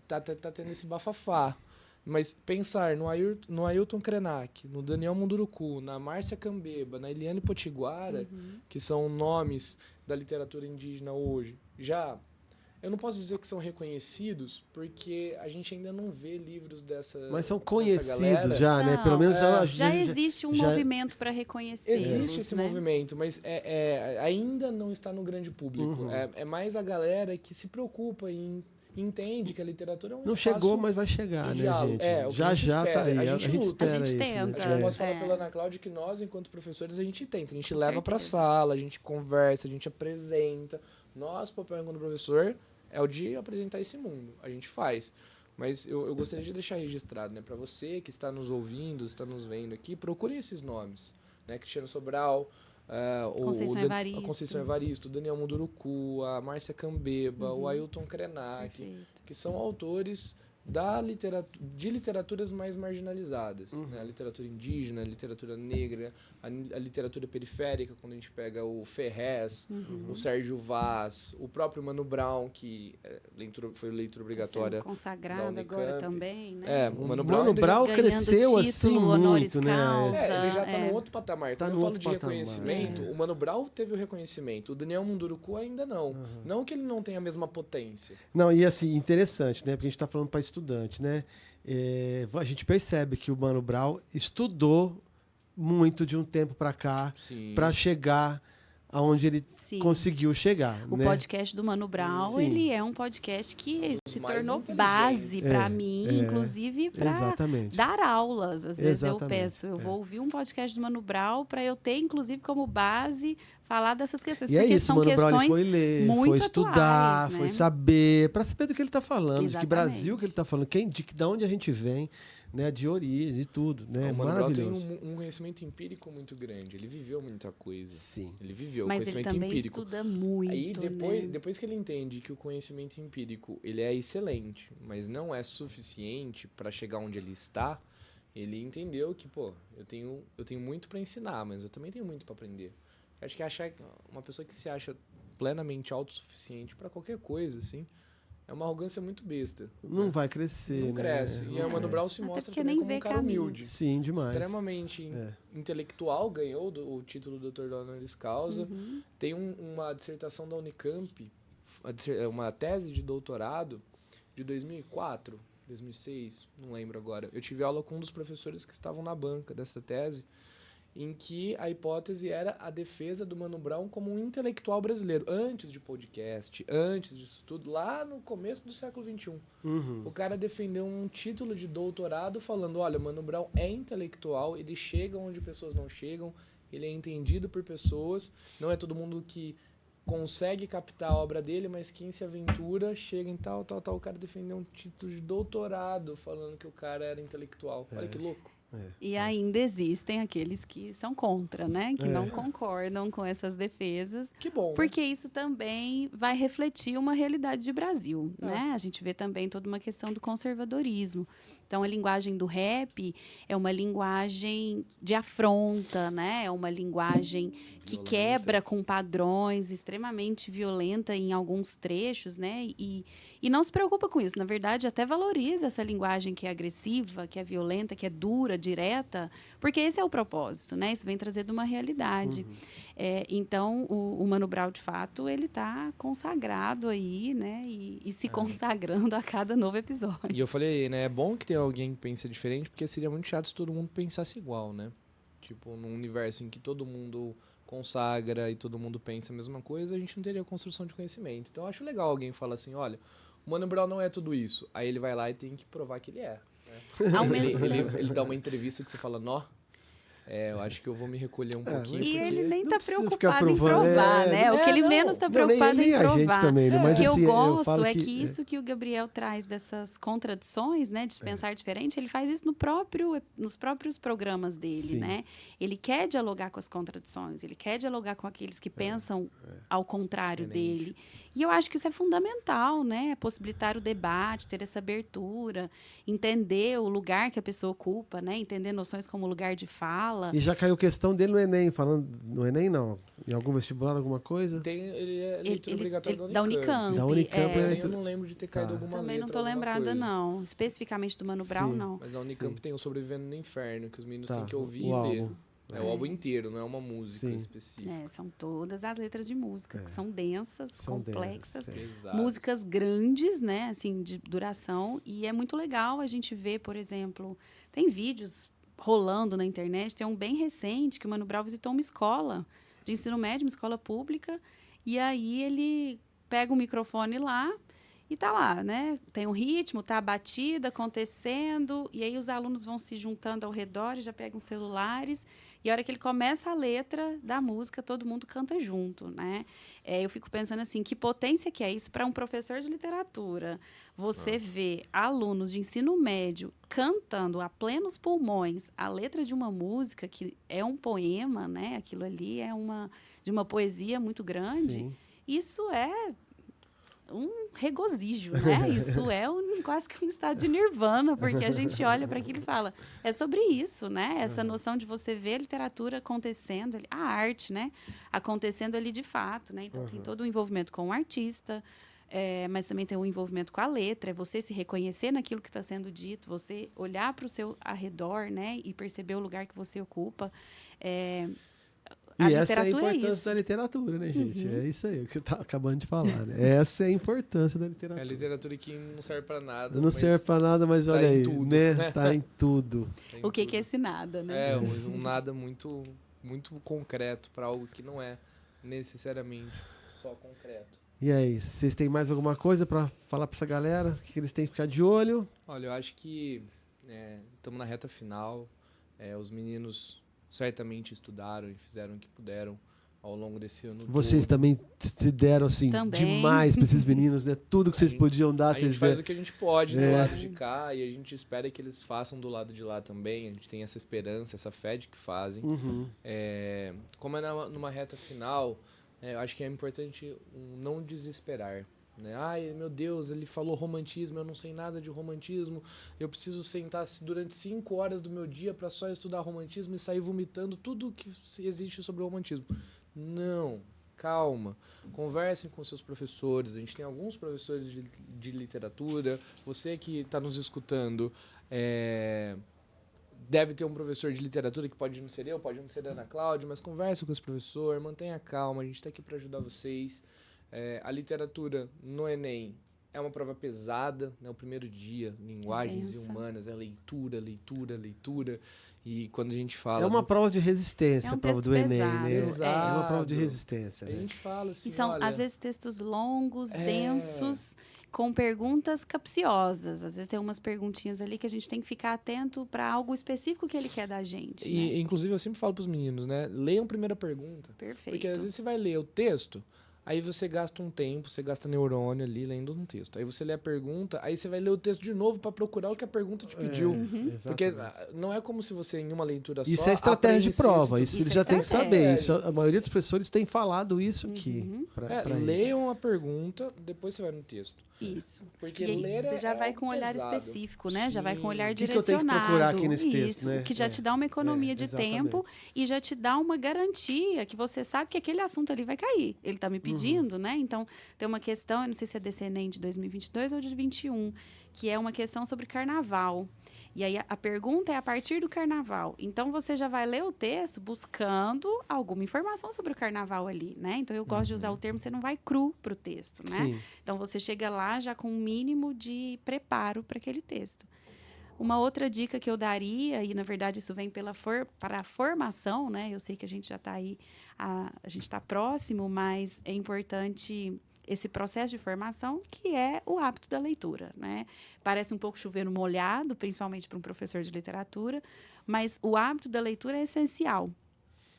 S3: tá tendo esse bafafá. Mas pensar no Ailton Krenak, no Daniel Munduruku, na Márcia Cambeba, na Eliane Potiguara, que são nomes da literatura indígena hoje, já Eu não posso dizer que são reconhecidos, porque a gente ainda não vê livros dessa.
S1: Mas são conhecidos
S3: galera.
S1: já, né? Pelo menos
S2: já existe um movimento para reconhecer.
S3: Existe esse movimento, mas ainda não está no grande público. É mais a galera que se preocupa em entende que a literatura é um
S1: não
S3: espaço
S1: chegou, mas vai chegar, né, gente?
S3: Já
S1: tá aí.
S3: A gente
S1: espera
S2: a gente
S1: isso,
S2: tenta.
S1: né?
S3: Eu posso falar pela Ana Cláudia que nós, enquanto professores, a gente tenta. A gente
S2: Com
S3: leva pra
S2: certeza.
S3: sala, a gente conversa, a gente apresenta. Nosso papel enquanto professor é o de apresentar esse mundo. A gente faz. Mas eu gostaria de deixar registrado, né? Para você que está nos ouvindo, está nos vendo aqui, procurem esses nomes. Né? Cristiano Sobral,
S2: Evaristo.
S3: a Conceição Evaristo, o Daniel Munduruku, a Márcia Cambeba, o Ailton Krenak,
S2: Perfeito.
S3: que são autores de literaturas mais marginalizadas. Né? A literatura indígena, a literatura negra, a literatura periférica, quando a gente pega o Ferrez, o Sérgio Vaz, o próprio Mano Brown, que foi leitura obrigatória.
S2: Consagrado
S3: da
S2: agora
S3: Unicamp.
S2: também, né?
S3: O Mano
S1: Mano Brown
S2: ganhando
S1: cresceu
S2: título,
S1: assim
S2: honoris
S1: muito, né?
S2: causa.
S3: Ele já tá num outro patamar.
S1: Tá
S3: Quando
S1: no
S3: eu falo
S1: outro
S3: de
S1: patamar.
S3: reconhecimento, o Mano Brown teve o reconhecimento. O Daniel Munduruku ainda não. Não que ele não tenha a mesma potência.
S1: Não, e assim, interessante, né? Porque a gente está falando para estudante, né? A gente percebe que o Mano Brown estudou muito de um tempo para cá para chegar aonde ele
S2: Sim.
S1: conseguiu chegar.
S2: O
S1: né?
S2: podcast do Mano Brown,
S1: Sim.
S2: ele é um podcast que se
S3: mais
S2: tornou
S3: inteligentes.
S2: base para mim, inclusive para
S1: Exatamente.
S2: dar aulas. Às vezes eu
S1: Exatamente,
S2: peço, eu vou ouvir um podcast do Mano Brown para eu ter, inclusive, como base falar dessas questões.
S1: E é
S2: porque
S1: isso,
S2: são
S1: Mano Brown ele
S2: questões
S1: foi ler,
S2: muito
S1: foi estudar,
S2: atuais, né?
S1: foi saber, para saber do que ele está falando, de que
S2: Exatamente.
S1: Brasil que ele está falando, de onde a gente vem, né? De origem, de tudo, né?
S3: O Mano Brown tem
S1: Maravilhoso.
S3: um conhecimento empírico muito grande. Ele viveu muita coisa.
S1: Sim.
S3: Ele viveu
S2: Mas ele
S3: conhecimento
S2: também
S3: empírico.
S2: estuda muito,
S3: Aí
S2: né?
S3: depois que ele entende que o conhecimento empírico ele é excelente, mas não é suficiente para chegar onde ele está, ele entendeu que, pô, eu tenho muito para ensinar, mas eu também tenho muito para aprender. Eu acho que achar uma pessoa que se acha plenamente autossuficiente para qualquer coisa, assim, é uma arrogância muito besta.
S1: Não
S3: né?
S1: vai crescer,
S3: Não
S1: né?
S3: cresce.
S1: Não
S3: E aí o Mano
S1: cresce.
S3: Brown se
S2: Até
S3: mostra
S2: porque
S3: também
S2: nem
S3: como um
S2: vê
S3: cara
S2: caminho.
S3: humilde.
S1: Sim, demais.
S3: Extremamente intelectual, ganhou o título de doutor honoris causa. Tem uma dissertação da Unicamp, uma tese de doutorado de 2004, 2006, não lembro agora. Eu tive aula com um dos professores que estavam na banca dessa tese, em que a hipótese era a defesa do Mano Brown como um intelectual brasileiro, antes de podcast, antes disso tudo, lá no começo do século XXI. O cara defendeu um título de doutorado falando, olha, Mano Brown é intelectual, ele chega onde pessoas não chegam, ele é entendido por pessoas, não é todo mundo que consegue captar a obra dele, mas quem se aventura chega em tal. O cara defendeu um título de doutorado falando que o cara era intelectual. Olha que louco.
S2: E ainda existem aqueles que são contra, né? Que não concordam com essas defesas.
S3: Que bom.
S2: Porque isso também vai refletir uma realidade de Brasil, né? A gente vê também toda uma questão do conservadorismo. Então, a linguagem do rap é uma linguagem de afronta, né? É uma linguagem que quebra com padrões, extremamente violenta em alguns trechos, né? E não se preocupa com isso. Na verdade, até valoriza essa linguagem que é agressiva, que é violenta, que é dura, direta, porque esse é o propósito, né? Isso vem trazer de uma realidade. Então, o Mano Brown, de fato, ele está consagrado aí, né? E se consagrando a cada novo episódio.
S3: E eu falei, né? É bom que tenha alguém que pensa diferente, porque seria muito chato se todo mundo pensasse igual, né? Tipo, num universo em que todo mundo consagra e todo mundo pensa a mesma coisa, a gente não teria construção de conhecimento. Então, eu acho legal alguém falar assim, olha, o Mano Brown não é tudo isso. Aí ele vai lá e tem que provar que ele é.
S2: Ao mesmo
S3: Ele dá uma entrevista que você fala, nó, eu acho que eu vou me recolher um pouquinho.
S2: E
S3: porque...
S2: ele nem
S1: não
S2: está
S1: precisa ficar
S2: preocupado em
S1: provando,
S2: provar, né? O que ele
S3: não.
S2: menos está
S1: Não,
S2: preocupado
S1: nem
S2: em
S1: a gente
S2: provar.
S1: também, né? Mas,
S2: O que
S1: assim,
S2: eu
S1: eu
S2: gosto
S1: falo
S2: é
S1: que-
S2: que isso que o Gabriel traz dessas contradições, né? De pensar diferente, ele faz isso nos próprios programas dele,
S1: Sim.
S2: né? Ele quer dialogar com as contradições, ele quer dialogar com aqueles que pensam ao contrário dele. E eu acho que isso é fundamental, né? Possibilitar o debate, ter essa abertura, entender o lugar que a pessoa ocupa, né? Entender noções como lugar de fala.
S1: E já caiu questão dele no Enem, falando no Enem não, em algum vestibular, alguma coisa?
S3: Ele é leitura obrigatória
S2: Da
S3: da
S2: Unicamp.
S1: Da Unicamp,
S3: Também
S1: é,
S3: eu não lembro de ter caído alguma
S2: Também
S3: letra,
S2: não tô
S3: alguma
S2: lembrada,
S3: coisa.
S2: não. Especificamente do Mano Brown,
S1: Sim.
S2: não.
S3: Mas a Unicamp tem o Sobrevivendo no Inferno, que os meninos
S1: Tá,
S3: têm que ouvir
S1: o
S3: e ler.
S1: álbum.
S3: É o álbum inteiro, não é uma música específica.
S2: São todas as letras de música, que são densas, complexas.
S3: Exato.
S2: Músicas grandes, né? Assim, de duração. E é muito legal a gente ver, por exemplo, tem vídeos rolando na internet. Tem um bem recente que o Mano Brown visitou uma escola de ensino médio, uma escola pública. E aí ele pega o microfone lá e tá lá, né? Tem um ritmo, tá a batida acontecendo, e aí os alunos vão se juntando ao redor e já pegam celulares. E a hora que ele começa a letra da música, todo mundo canta junto, né? Eu fico pensando assim, que potência que é isso para um professor de literatura? Você vê alunos de ensino médio cantando a plenos pulmões a letra de uma música que é um poema, né? Aquilo ali é de uma poesia muito grande.
S1: Sim.
S2: Isso é um regozijo, né? Isso é quase que um estado de nirvana, porque a gente olha para aquilo e fala, é sobre isso, né? Essa noção de você ver a literatura acontecendo, a arte, né? Acontecendo ali de fato, né? Então, tem todo o envolvimento com o artista, mas também tem o envolvimento com a letra, é você se reconhecer naquilo que está sendo dito, você olhar para o seu arredor, né? E perceber o lugar que você ocupa.
S1: E essa é a importância da literatura, né, gente? É isso aí, o que eu estava acabando de falar. Né? Essa é a importância da literatura.
S3: É a literatura que não serve para nada.
S1: Não serve para nada, mas
S3: tá
S1: olha aí,
S3: tudo,
S1: né? Tá em tudo.
S3: Tá em
S2: O que
S3: tudo.
S2: é esse nada, né?
S3: Um nada muito, muito concreto para algo que não é necessariamente só concreto.
S1: E aí, vocês têm mais alguma coisa para falar para essa galera? O que eles têm que ficar de olho?
S3: Olha, eu acho que estamos na reta final. Os meninos certamente estudaram e fizeram o que puderam ao longo desse ano.
S1: Vocês
S3: todo.
S1: também se deram assim demais para esses meninos, né? Tudo que vocês podiam dar,
S3: vocês
S1: vocês
S3: faz o que a gente pode do lado de cá e a gente espera que eles façam do lado de lá também. A gente tem essa esperança, essa fé de que fazem. Como é numa reta final, eu acho que é importante não desesperar. Né? Ai, meu Deus, ele falou romantismo, eu não sei nada de romantismo, eu preciso sentar durante 5 horas do meu dia para só estudar romantismo e sair vomitando tudo que existe sobre o romantismo. Não, calma, conversem com seus professores, a gente tem alguns professores de literatura, você que está nos escutando, deve ter um professor de literatura que pode não ser eu, pode não ser a Ana Cláudia, mas converse com esse professor, mantenha calma, a gente está aqui para ajudar vocês. A literatura no Enem é uma prova pesada, né? O primeiro dia, linguagens e humanas, leitura. E quando a gente fala...
S1: É uma prova de resistência, a prova do Enem, né?
S3: Exato.
S1: É uma prova de resistência.
S3: A gente fala assim,
S2: e são, às vezes, textos longos, densos, com perguntas capciosas. Às vezes tem umas perguntinhas ali que a gente tem que ficar atento para algo específico que ele quer da gente.
S3: E,
S2: né?
S3: inclusive, eu sempre falo para os meninos, né? Leiam a primeira pergunta.
S2: Perfeito.
S3: Porque, às vezes, você vai ler o texto... Aí você gasta um tempo, você gasta neurônio ali lendo um texto. Aí você lê a pergunta, aí você vai ler o texto de novo para procurar o que a pergunta te pediu. Porque não é como se você, em uma leitura só...
S1: Isso é estratégia de prova,
S2: isso
S1: ele já tem que saber. Isso, a maioria dos professores tem falado isso aqui.
S3: Leiam a pergunta, depois você vai no texto.
S2: Isso.
S3: Porque
S2: e aí,
S3: ler
S2: você já vai com um olhar
S3: pesado.
S2: específico, né?
S3: Sim.
S2: Já vai com um olhar
S1: O que
S2: direcionado.
S1: eu tenho que procurar aqui nesse texto,
S2: isso,
S1: né?
S2: que já te dá uma economia de tempo e já te dá uma garantia que você sabe que aquele assunto ali vai cair. Ele está me pedindo, né? Então, tem uma questão, eu não sei se é desse Enem de 2022 ou de 2021, que é uma questão sobre carnaval. E aí a pergunta é a partir do carnaval. Então, você já vai ler o texto buscando alguma informação sobre o carnaval ali, né? Então, eu gosto de usar o termo, você não vai cru para o texto, né?
S1: Sim.
S2: Então, você chega lá já com um mínimo de preparo para aquele texto. Uma outra dica que eu daria, e na verdade isso vem para a formação, né? Eu sei que a gente já está aí, a gente está próximo, mas é importante esse processo de formação, que é o hábito da leitura, né? Parece um pouco chover no molhado, principalmente para um professor de literatura, mas o hábito da leitura é essencial,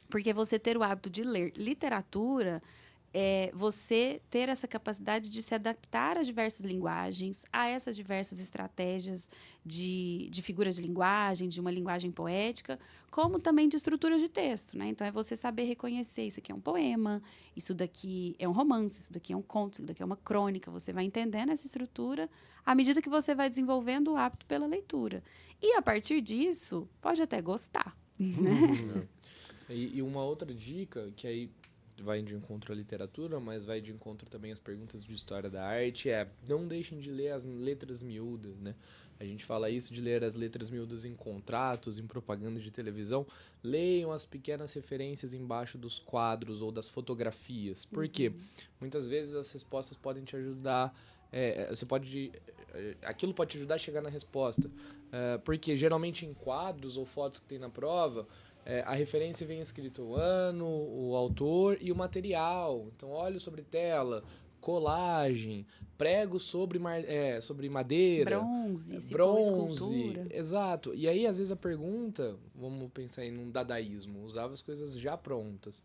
S2: porque você ter o hábito de ler literatura é você ter essa capacidade de se adaptar às diversas linguagens, a essas diversas estratégias de figuras de linguagem, de uma linguagem poética, como também de estruturas de texto, né? Então, é você saber reconhecer, isso aqui é um poema, isso daqui é um romance, isso daqui é um conto, isso daqui é uma crônica. Você vai entendendo essa estrutura à medida que você vai desenvolvendo o hábito pela leitura. E, a partir disso, pode até gostar, né?
S3: E uma outra dica, que aí vai de encontro à literatura, mas vai de encontro também às perguntas de história da arte, não deixem de ler as letras miúdas, né? A gente fala isso de ler as letras miúdas em contratos, em propaganda de televisão. Leiam as pequenas referências embaixo dos quadros ou das fotografias. Por quê? Muitas vezes as respostas podem te ajudar. Aquilo pode te ajudar a chegar na resposta. Porque geralmente em quadros ou fotos que tem na prova, a referência vem escrito o ano, o autor e o material. Então, óleo sobre tela, colagem, prego sobre madeira,
S2: bronze, se for escultura.
S3: Exato. E aí, às vezes, a pergunta, vamos pensar em um dadaísmo, usava as coisas já prontas.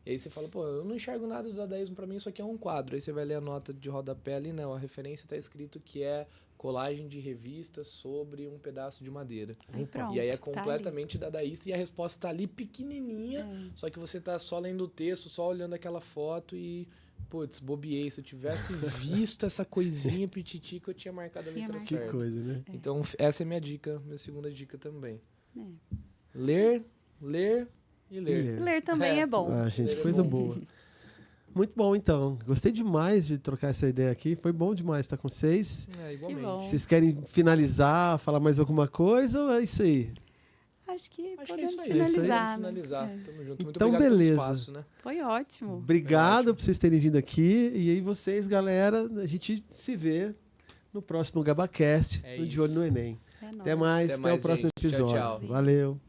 S3: E aí você fala, pô, eu não enxergo nada do dadaísmo, pra mim isso aqui é um quadro. Aí você vai ler a nota de rodapé ali, não, a referência tá escrito que é colagem de revista sobre um pedaço de madeira.
S2: Aí pronto,
S3: e aí é completamente dadaísta e a resposta tá ali pequenininha, só que você tá só lendo o texto, só olhando aquela foto e... Putz, bobiei. Se eu tivesse visto essa coisinha pititi que eu tinha marcado a letra certa.
S1: Que coisa, né?
S3: Então, essa é minha dica, minha segunda dica também. Ler e ler.
S2: Ler também é bom.
S1: Ah, gente, coisa boa. Muito bom, então. Gostei demais de trocar essa ideia aqui. Foi bom demais estar com vocês.
S3: Igualmente.
S1: Vocês querem finalizar, falar mais alguma coisa ou é isso aí?
S2: Acho que
S3: é
S2: podemos
S3: isso aí.
S2: finalizar.
S3: Tamo junto. Muito
S1: Então,
S3: obrigado
S1: beleza.
S3: pelo espaço, né?
S2: Foi ótimo.
S1: Obrigado por vocês terem vindo aqui. E aí vocês, galera, a gente se vê no próximo GabaCast, no De Olho no Enem.
S2: É nóis.
S1: Até mais, até o próximo
S3: gente.
S1: episódio.
S3: Tchau, tchau.
S1: Valeu.